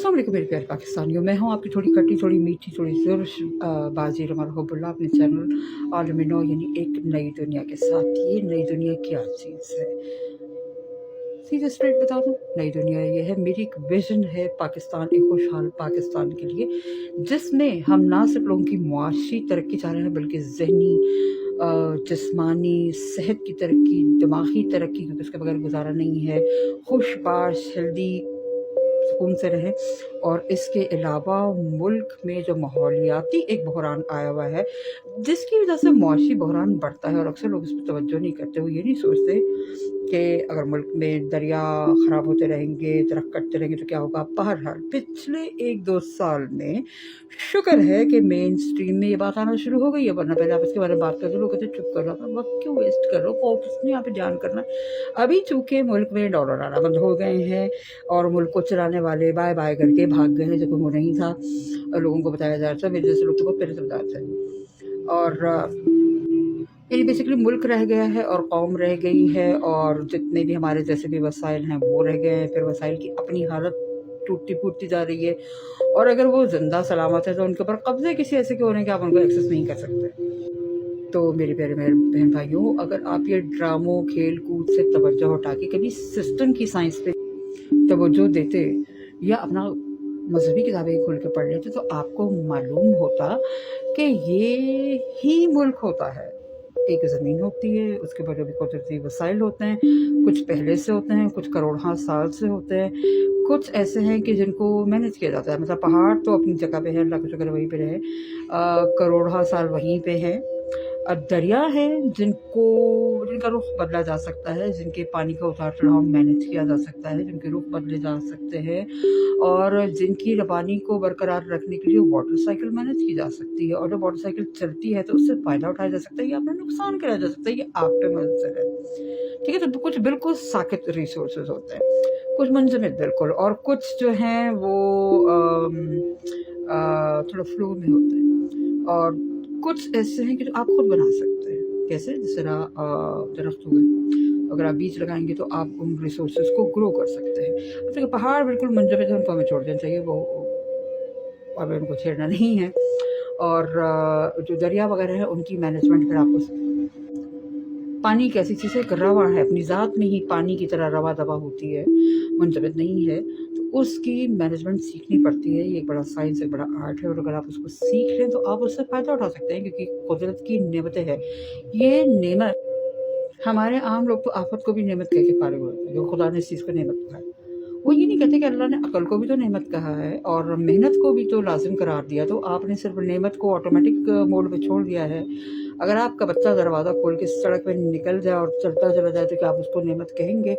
अस्सलाम वालेकुम मेरे प्यारे पाकिस्तानियों, मैं हूँ आपकी थोड़ी खट्टी, थोड़ी मीठी, थोड़ी ज़ुर्श बाज़ी रमरहबुल्ला अपने चैनल आलमिनो यानी एक नई दुनिया के साथ। ये नई दुनिया क्या चीज़ है? सीधे स्ट्रेट बता दूँ, नई दुनिया ये है, मेरी एक विज़न है पाकिस्तान, एक खुशहाल पाकिस्तान के लिए, जिसमें हम ना सिर्फ लोगों की मुआशी तरक्की चाह रहे हैं, बल्कि ज़हनी जिस्मानी सेहत की तरक्की, दिमागी तरक्की, क्योंकि उसके बगैर गुजारा नहीं है। खुशबाश, हेल्दी, सुकून से रहें। और इसके अलावा मुल्क में जो माहौलियाती एक बहरान आया हुआ है, जिसकी वजह से मुआशी बहरान बढ़ता है, और अक्सर लोग इस पर तवज्जो नहीं करते। वो ये नहीं सोचते कि अगर मुल्क में दरिया ख़राब होते रहेंगे, दरख्त कटते रहेंगे तो क्या होगा। बहरहाल पिछले 1-2 साल में शुक्र है कि मेन स्ट्रीम में ये बात आना शुरू हो गई है, वरना पहले आप इसके बारे में बात करते लोग कहते चुप करो, अपना वक्त क्यों वेस्ट कर रहे हो, किसने यहाँ पे ध्यान करना। अभी चूँकि मुल्क में डॉलर आना बंद हो गए हैं और मुल्क को चलाने वाले बाय बाय करके भाग गए हैं, जब वो नहीं था लोगों को बताया जा रहा था, मेरे जैसे लोग तो बहुत पहले समझा थे। और यानी बेसिकली मुल्क रह गया है और कौम रह गई है, और जितने भी हमारे जैसे भी वसाइल हैं वो रह गए हैं। फिर वसाइल की अपनी हालत टूटती फूटती जा रही है, और अगर वो जिंदा सलामत है तो उनके ऊपर कब्जे किसी ऐसे के होने के आप उनको एक्सेस नहीं कर सकते। तो मेरे प्यारे मेरे बहन भाइयों, अगर आप ये ड्रामों खेल कूद से तवज्जो हटा के कभी सिस्टम की साइंस पे तवज्जो देते या अपना मजहबी किताबें खोल के पढ़ लेते, तो आपको मालूम होता कि ये ही मुल्क होता है। एक ज़मीन होती है, उसके बाद भी कुदरती वसाइल होते हैं, कुछ पहले से होते हैं, कुछ करोड़ों साल से होते हैं, कुछ ऐसे हैं कि जिनको मैनेज किया जाता है। मतलब पहाड़ तो अपनी जगह पे है, अल्लाह का शुक्र वहीं पे रहे, करोड़ों साल वहीं पे है। दरिया है जिनका रुख बदला जा सकता है, जिनके पानी का उतार चढ़ाव मैनेज किया जा सकता है, जिनके रुख बदले जा सकते हैं, और जिनकी रवानी को बरकरार रखने के लिए वाटर साइकिल मैनेज की जा सकती है। और जब वाटर साइकिल चलती है तो उससे फ़ायदा उठाया जा सकता है या अपना नुकसान कराया जा सकता है, ये आप पे मुनहसर है। ठीक है, तो कुछ बिल्कुल साकित रिसोर्सेज होते हैं, कुछ मुंजमद बिल्कुल, और कुछ जो हैं वो थोड़ा फ्लो में होते हैं, और कुछ ऐसे हैं कि जो आप खुद बना सकते हैं। कैसे? जिस तरह दरख्त हो गए, अगर आप बीज लगाएंगे तो आप उन रिसोर्सेज को ग्रो कर सकते हैं। अब देखिए, पहाड़ बिल्कुल मुंजमद है, उनको हमें छोड़ देना चाहिए, वो हमें उनको छेड़ना नहीं है। और जो दरिया वगैरह है उनकी मैनेजमेंट फिर आपको, पानी एक ऐसी चीज़ है, एक रवा है, अपनी ज़ात में ही पानी की तरह रवा दवा होती है, मुंजमद नहीं है, तो उसकी मैनेजमेंट सीखनी पड़ती है। ये एक बड़ा साइंस है, बड़ा आर्ट है, और अगर आप उसको सीख लें तो आप उससे फ़ायदा उठा सकते हैं, क्योंकि कुदरत की नेमतें हैं। ये नेमत, हमारे आम लोग तो आफत को भी नेमत कह के फारिग होते हैं, जो खुदा ने इस चीज़ को नेमत कहा है। वो ये नहीं कहते कि अल्लाह ने अकल को भी तो नेमत कहा है और मेहनत को भी तो लाजिम करार दिया, तो आपने सिर्फ नेमत को ऑटोमेटिक मोड पे छोड़ दिया है। अगर आपका बच्चा दरवाज़ा खोल के सड़क पे निकल जाए और चलता चला जाए तो क्या आप उसको नेमत कहेंगे?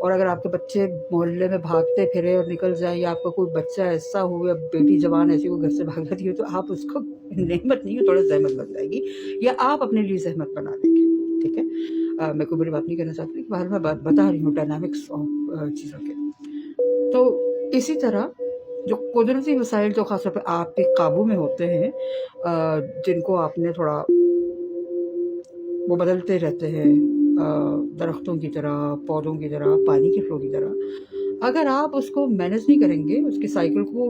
और अगर आपके बच्चे मोहल्ले में भागते फिरे और निकल जाए, या आपका कोई बच्चा ऐसा हो या बेटी जवान ऐसी वो घर से भाग जाती है, तो आप उसको नेमत नहीं, थोड़ा ज़हमत बन जाएगी, या आप अपने लिए ज़हमत बना लेंगे। ठीक है, मैं कोई बड़ी बात नहीं करना चाहती, बाहर मैं बता रही हूँ डायनामिक्स ऑफ चीज़ों के। तो इसी तरह जो कुदरती वसाइल जो ख़ास तौर पे आपके काबू में होते हैं, जिनको आपने थोड़ा वो बदलते रहते हैं, दरख्तों की तरह, पौधों की तरह, पानी के फ्लो की तरह, अगर आप उसको मैनेज नहीं करेंगे, उसकी साइकिल को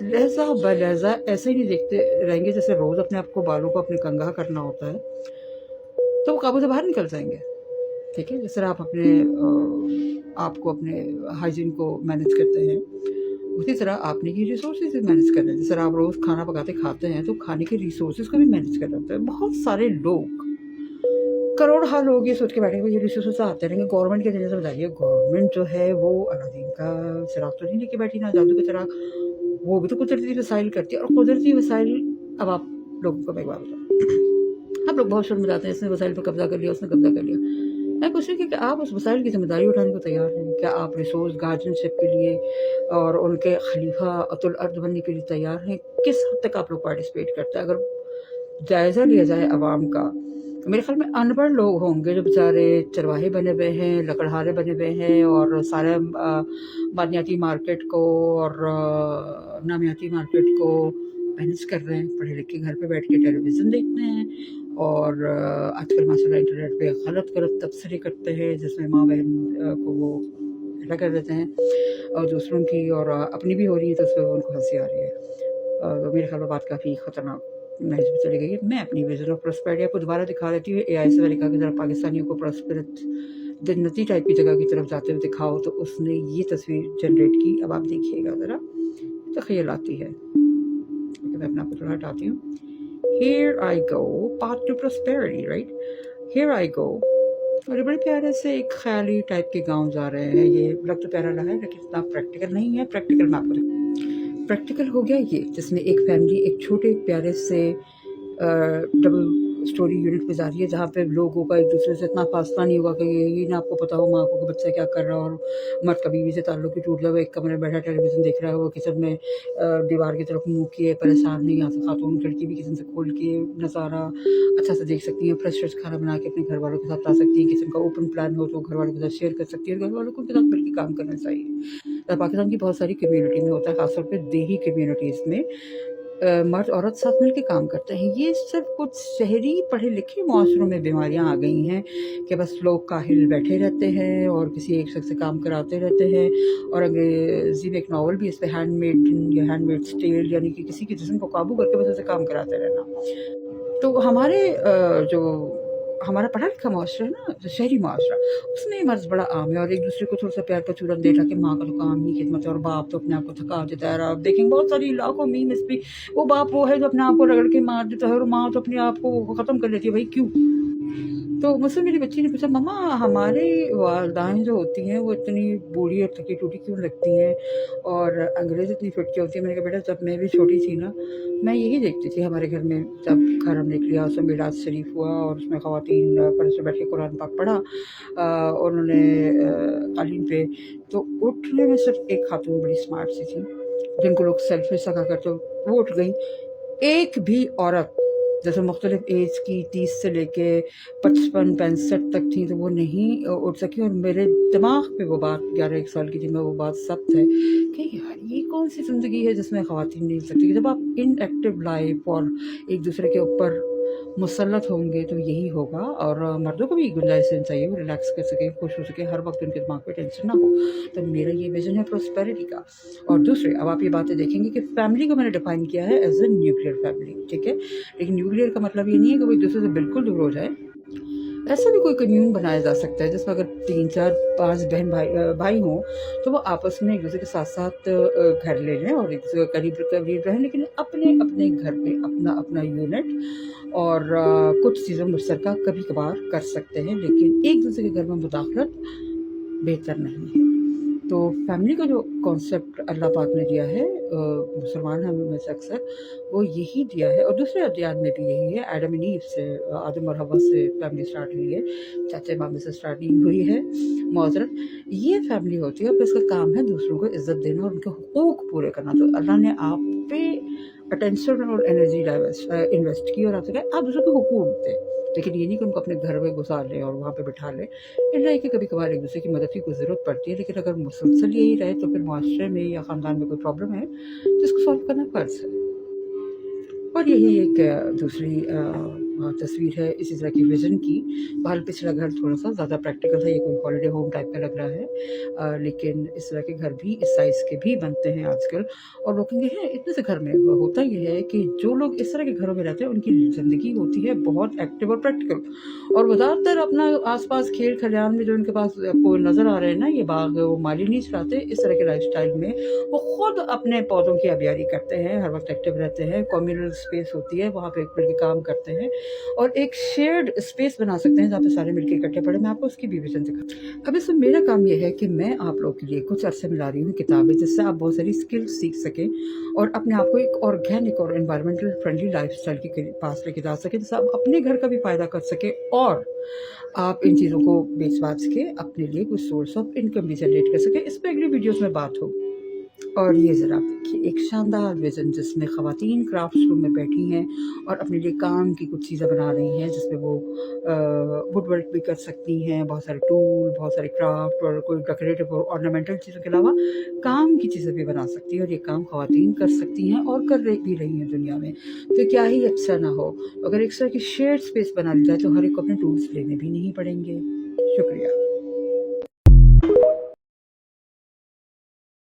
लहजा ब लहजा ऐसे ही नहीं देखते रहेंगे जैसे रोज़ अपने आप को बालों को अपने कंघा करना होता है, तो वो काबू से बाहर निकल जाएंगे। ठीक है, जिस तरह आप अपने आपको अपने हाइजीन को मैनेज करते हैं, उसी तरह आपने ये रिसोर्सेज भी मैनेज करना है। जिस तरह आप रोज़ खाना पकाते खाते हैं, तो खाने के रिसोर्सेज को भी मैनेज करना होता है। बहुत सारे लोग, करोड़ों लोग ये सोच के बैठे हुए ये रिसोर्सेज आते रहेंगे, गवर्नमेंट के देने से बताइए। गवर्नमेंट जो है वो अलादीन का चिराग तो नहीं लेके बैठी ना, जादू का चिराग, वो भी तो कुदरती वसाइल करती है। और कुदरती वसाइल, अब आप लोगों को मैं एक बात बताऊँ, आप लोग बहुत शर्म जाते हैं, इसने वसाइल पर कब्जा कर लिया, उसने कब्जा कर लिया। मैं पूछ रही हूँ कि आप उस वसाइल की जिम्मेदारी उठाने को तैयार हैं? क्या आप रिसोर्स गार्जियनशिप के लिए और उनके खलीफा अतुल अर्द बनने के लिए तैयार हैं? किस हद तक आप लोग पार्टिसिपेट करते हैं? अगर जायज़ा लिया जाए आवाम का, तो मेरे ख्याल में अनपढ़ लोग होंगे जो बेचारे चरवाहे बने हुए हैं, लकड़हारे बने हुए हैं, और सारे मादनियाती मार्केट को और नामियाती मार्केट को मैनेज कर रहे हैं, पढ़े लिखे घर पे बैठ के टेलीविज़न देखते हैं, और आजकल माशाल्लाह इंटरनेट पे गलत तबसरे करते हैं, जिसमें माँ बहन को वो इकट्ठा कर देते हैं और दूसरों की और अपनी भी हो रही है तो उसमें उनको हंसी आ रही है। तो मेरे ख्याल में बात काफ़ी ख़तरनाक महज में चली गई है। मैं अपनी विजन ऑफ प्रॉस्पेरिटी आपको दोबारा दिखा देती हूँ। AI से मैंने कहा कि ज़रा पाकिस्तानियों को प्रॉस्पेरिट जन्नती टाइप की जगह की तरफ जाते हुए दिखाओ, तो उसने ये तस्वीर जनरेट की। अब आप देखिएगा ज़रा, तो ख्याल आती है। मैं अपने आप को थोड़ा हटाती हूँ। Here I go, path to prosperity, right? Here I go। और ये बड़े प्यारे से एक ख्याली टाइप के गांव जा रहे हैं। ये लग तो प्यारा रहा है लेकिन इतना प्रैक्टिकल नहीं है। प्रैक्टिकल मैं आपको प्रैक्टिकल हो गया ये, जिसमें एक फैमिली एक छोटे प्यारे से डबल स्टोरी यूनिट में जा रही है, जहाँ पे लोगों का एक दूसरे से इतना फासला नहीं होगा कि ये ना आपको पता हो माँ को कि बच्चा क्या कर रहा है, और मर्द का बीवी से ताल्लुक ही टूट गया, वो एक कमरे में बैठा टेलीविज़न देख रहा है, वो किचन में दीवार की तरफ मुँह किए परेशान नहीं। यहाँ से खातून खिड़की भी किचन से खोल के नज़ारा अच्छा से देख सकती हैं, फ्रेश फ्रेश खाना बना के अपने घर वालों के साथ ला सकती हैं। किचन का ओपन प्लान हो तो घर वालों के साथ शेयर कर सकती है, घर वालों को उनके साथ मिलकर काम करना चाहिए। पाकिस्तान की बहुत सारी कम्युनिटी में होता है, खासतौर पर देही कम्युनिटीज़ में मर्द औरत साथ मिलकर काम करते हैं। ये सिर्फ कुछ शहरी पढ़े लिखे माशरों में बीमारियां आ गई हैं कि बस लोग काहिल बैठे रहते हैं और किसी एक शख्स से काम कराते रहते हैं। और अंग्रेज़ी में एक नावल भी इस पर हैंडमेड या हैंडमेड्स टेल, यानी कि किसी के जिस्म को काबू करके बस उसे काम कराते रहना। तो हमारे जो हमारा पढ़ा लिखा माशरा है ना, जो शहरी माशरा, उसमें मर्ज बड़ा आम है और एक दूसरे को थोड़ा सा प्यार का चूरन दे कि माँ का तो काम ही खिदमत है और बाप तो अपने आप को थका देता है। आप देखेंगे बहुत सारी इलाकों में इस भी वो बाप वो है जो अपने आप को रगड़ के मार देता है और माँ तो अपने आप को ख़त्म कर लेती है। भाई क्यों? तो मुझसे मेरी बच्ची ने पूछा, मम्मा हमारे वालदाएँ जो होती हैं वो इतनी बूढ़ी और थकी टूटी क्यों लगती हैं और अंग्रेज़ इतनी फिट क्यों होती है? मैंने कहा बेटा जब मैं भी छोटी थी ना, मैं यही देखती थी हमारे घर में। जब घर हमने लिया उसमें मिलाद शरीफ हुआ और उसमें ख़वातीन फर्श पे बैठ के कुरान पाक पढ़ा उन्होंने कालीन पे, तो उठने में सिर्फ एक खातून बड़ी स्मार्ट सी थी जिनको लोग सेल्फिश कहा करते, वो उठ गई। एक भी औरत जैसे मुख्तलिफ एज की 30 से लेके 55-65 तक थी तो वो नहीं उठ सकी। और मेरे दिमाग पे वो बात 11-1 साल की थी मैं, वो बात सख्त है कि यार ये कौन सी ज़िंदगी है जिसमें ख़वातीन नहीं सकती। जब आप इनएक्टिव लाइफ और एक दूसरे के ऊपर मुसल्लत होंगे तो यही होगा। और मर्दों को भी गुंजाइश देनी चाहिए, वो रिलैक्स कर सके, खुश हो सके, हर वक्त उनके दिमाग पे टेंशन ना हो। तो मेरा ये विजन है प्रॉस्पेरिटी का। और दूसरे, अब आप ये बातें देखेंगे कि फैमिली को मैंने डिफाइन किया है एज ए न्यूक्लियर फैमिली, ठीक है। लेकिन न्यूक्लियर का मतलब ये नहीं है कि वो एक दूसरे से बिल्कुल दूर हो जाए। ऐसा भी कोई कम्यून बनाया जा सकता है जिसमें अगर 3-4-5 बहन भाई हों तो वो आपस में एक दूसरे के साथ साथ घर ले लें और एक दूसरे के करीब रहें, लेकिन अपने अपने घर पे अपना अपना यूनिट और कुछ चीज़ें मुश्तरका कभी कभार कर सकते हैं, लेकिन एक दूसरे के घर में मुदाखलत बेहतर नहीं है। तो फैमिली का जो कॉन्सेप्ट अल्लाह पाक ने दिया है मुसलमान हमें से अक्सर वो यही दिया है, और दूसरे अध्याय में भी यही है। एडम एंड ईव से, आदम और हवा से फैमिली स्टार्ट हुई है, चाचे मामे से स्टार्टिंग हुई है। माजरत ये फैमिली होती है और इसका काम है दूसरों को इज्जत देना और उनके हुकूक पूरे करना। तो अल्लाह ने आप पे अटेंशन और एनर्जी इन्वेस्ट की और आपसे कहा आप दूसरों के हुकूक दें, लेकिन ये नहीं कि उनको अपने घर में घुसा लें और वहाँ पे बिठा लें। इतना है कि कभी कभार एक दूसरे की मदद की कोई ज़रूरत पड़ती है, लेकिन अगर मुसलसल यही रहे तो फिर माशरे में या ख़ानदान में कोई प्रॉब्लम है तो इसको सॉल्व करना फ़र्ज़ है। और यही एक दूसरी तस्वीर है इसी तरह की विज़न की। बहरहाल पिछला घर थोड़ा सा ज़्यादा प्रैक्टिकल है, ये कोई हॉलिडे होम टाइप का लग रहा है, लेकिन इस तरह के घर भी इस साइज़ के भी बनते हैं आजकल। और लोग कहेंगे हैं इतने से घर में होता ये है कि जो लोग इस तरह के घरों में रहते हैं उनकी ज़िंदगी होती है बहुत एक्टिव और प्रैक्टिकल, और वो ज़्यादातर अपना आसपास खेल खलिहान में जो उनके पास आपको नज़र आ रहे हैं ना ये बाग, वो माली नहीं चलाते। इस तरह के लाइफस्टाइल में वो खुद अपने पौधों की आबियारी करते हैं, हर वक्त एक्टिव रहते हैं। कम्युनल स्पेस होती है वहाँ पे मिलकर काम करते हैं और एक शेयर्ड स्पेस बना सकते हैं जहाँ पे सारे मिलकर इकट्ठे पढ़े। मैं आपको उसकी भी विजन दिखाती। अब इसमें मेरा काम यह है कि मैं आप लोग के लिए कुछ अरसे में ला रही हूँ किताबें जिससे आप बहुत सारी स्किल्स सीख सकें और अपने आप को एक ऑर्गेनिक और एनवायरमेंटल फ्रेंडली लाइफस्टाइल के पास लेके जा सकें, जिससे आप अपने घर का भी फ़ायदा कर सकें और आप इन चीज़ों को बेच बाच के अपने लिए कुछ सोर्स ऑफ इनकम भी जनरेट कर सकें। इस पर अगली वीडियोज़ में बात होगी। और ये ज़रा देखिए एक शानदार विज़न जिसमें ख़वातीन क्राफ्ट रूम में बैठी हैं और अपने लिए काम की कुछ चीज़ें बना रही हैं जिसमें वो वुड वर्क भी कर सकती हैं, बहुत सारे टूल, बहुत सारे क्राफ्ट और कोई डेकोरेटिव और ऑर्नामेंटल चीज़ों के अलावा काम की चीज़ें भी बना सकती हैं। और ये काम ख़वातीन कर सकती हैं और कर भी रही हैं दुनिया में। तो क्या ही अच्छा ना हो अगर एक तरह की शेयर स्पेस बना ली जाए तो हर एक को अपने टूल्स लेने भी नहीं पड़ेंगे। शुक्रिया।